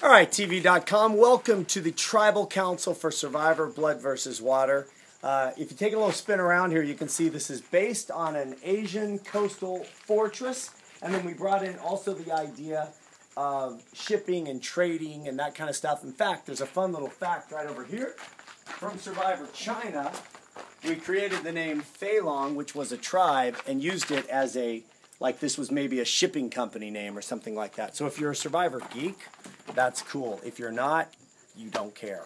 All right, TV.com. Welcome to the Tribal Council for Survivor Blood versus Water. If you take a little spin around here, you can see this is based on an Asian coastal fortress. And then we brought in also the idea of shipping and trading and that kind of stuff. In fact, there's a fun little fact right over here. From Survivor China, we created the name Feilong, which was a tribe, and used it as a, like this was maybe a shipping company name or something like that. So if you're a Survivor geek, that's cool. If you're not, you don't care.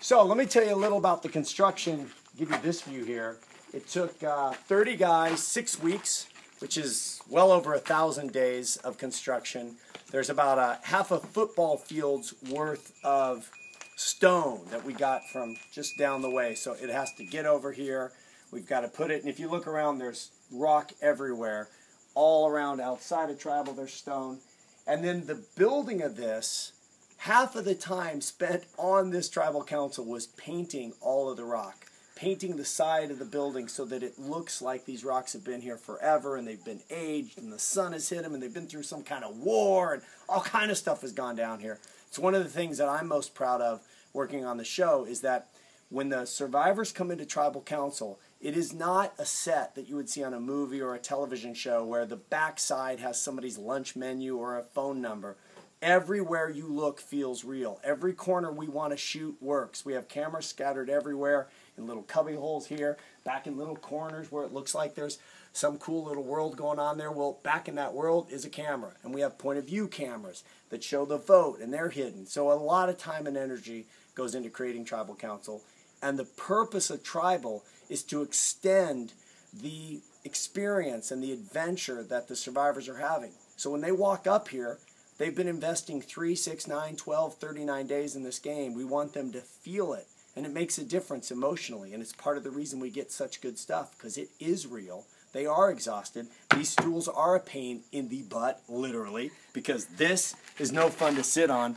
So let me tell you a little about the construction. Give you this view here. It took 30 guys, 6 weeks, which is well over 1,000 days of construction. There's about a half a football field's worth of stone that we got from just down the way. So it has to get over here. We've got to put it, and if you look around, there's rock everywhere. All around outside of tribal, there's stone. And then the building of this, half of the time spent on this tribal council was painting all of the rock, painting the side of the building so that it looks like these rocks have been here forever and they've been aged and the sun has hit them and they've been through some kind of war and all kind of stuff has gone down here. It's one of the things that I'm most proud of working on the show is that when the survivors come into tribal council, it is not a set that you would see on a movie or a television show where the backside has somebody's lunch menu or a phone number. Everywhere you look feels real. Every corner we want to shoot works. We have cameras scattered everywhere in little cubby holes here, back in little corners where it looks like there's some cool little world going on there. Well, back in that world is a camera. And we have point of view cameras that show the vote, and they're hidden. So a lot of time and energy goes into creating tribal council. And the purpose of tribal is to extend the experience and the adventure that the survivors are having. So when they walk up here, they've been investing 3, 6, 9, 12, 39 days in this game. We want them to feel it. And it makes a difference emotionally. And it's part of the reason we get such good stuff, because it is real. They are exhausted. These stools are a pain in the butt, literally, because this is no fun to sit on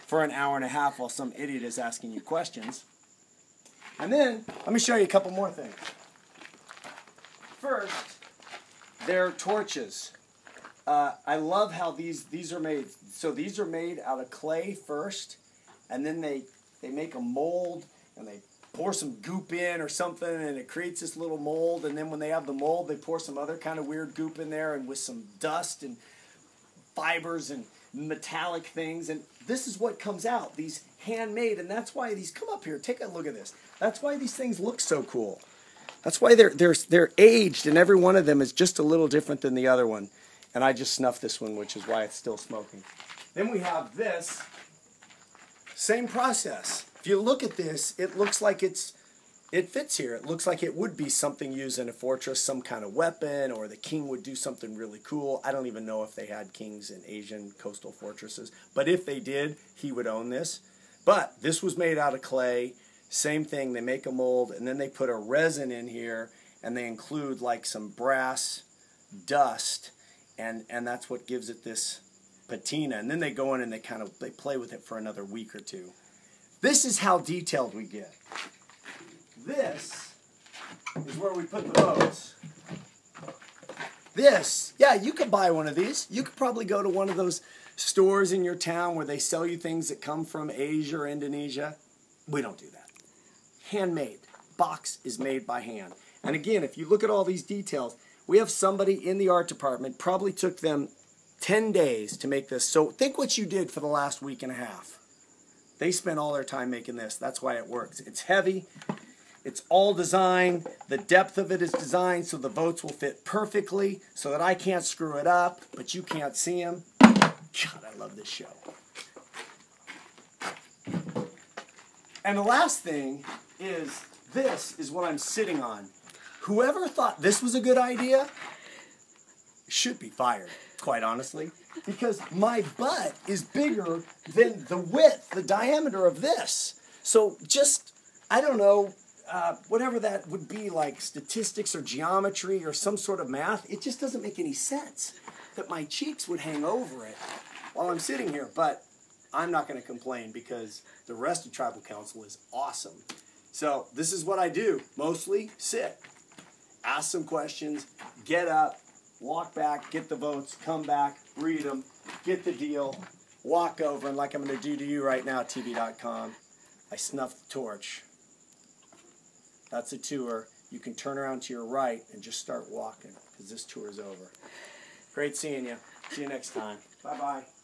for an hour and a half while some idiot is asking you questions. And then, let me show you a couple more things. First, they're torches. I love how these are made. So these are made out of clay first, and then they make a mold, and they pour some goop in or something, and it creates this little mold, and then when they have the mold, they pour some other kind of weird goop in there, and with some dust and fibers and metallic things, and this is what comes out, these handmade, and that's why these, come up here, take a look at this. That's why these things look so cool. That's why they're aged, and every one of them is just a little different than the other one. And I just snuffed this one, which is why it's still smoking. Then we have this, same process. If you look at this, it looks like it fits here. It looks like it would be something used in a fortress, some kind of weapon, or the king would do something really cool. I don't even know if they had kings in Asian coastal fortresses, but if they did, he would own this. But this was made out of clay. Same thing, they make a mold, and then they put a resin in here, and they include like some brass dust, and that's what gives it this patina. And then they go in and they play with it for another week or two. This is how detailed we get. This is where we put the boats. This, yeah, you could buy one of these. You could probably go to one of those stores in your town where they sell you things that come from Asia or Indonesia. We don't do that. Handmade. Box is made by hand. And again, if you look at all these details, we have somebody in the art department, probably took them 10 days to make this. So think what you did for the last week and a half. They spent all their time making this. That's why it works. It's heavy. It's all designed. The depth of it is designed so the votes will fit perfectly so that I can't screw it up, but you can't see them. God, I love this show. And the last thing is, this is what I'm sitting on. Whoever thought this was a good idea should be fired, quite honestly, because my butt is bigger than the width, the diameter of this. So just, I don't know, whatever that would be, like statistics or geometry or some sort of math, it just doesn't make any sense that my cheeks would hang over it while I'm sitting here. But I'm not going to complain because the rest of Tribal Council is awesome. So this is what I do. Mostly sit, ask some questions, get up, walk back, get the votes, come back, read them, get the deal, walk over, and like I'm going to do to you right now, TV.com, I snuff the torch. That's a tour. You can turn around to your right and just start walking because this tour is over. Great seeing you. See you next time. Bye-bye.